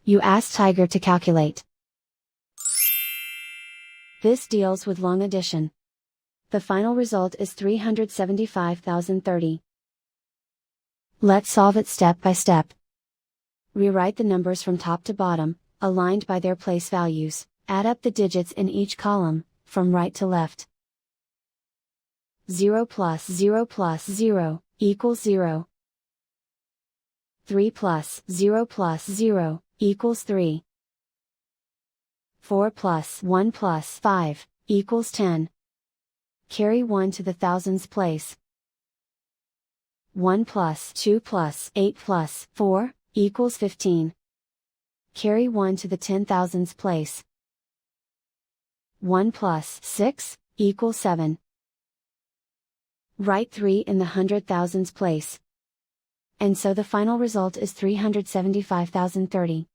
You ask Tiger to calculate. This deals with long addition. The final result is 375,030. Let's solve it step by step. Rewrite the numbers from top to bottom, aligned by their place values. Add up the digits in each column, from right to left. 0 plus 0 plus 0, equals 0. 3 plus 0 plus 0, equals 3. 4 plus 1 plus 5, equals 10. Carry 1 to the thousands place. 1 plus 2 plus 8 plus 4, equals 15. Carry 1 to the 10,000s place. 1 plus 6, equals 7. Write 3 in the 100,000s place. And so the final result is 375,030.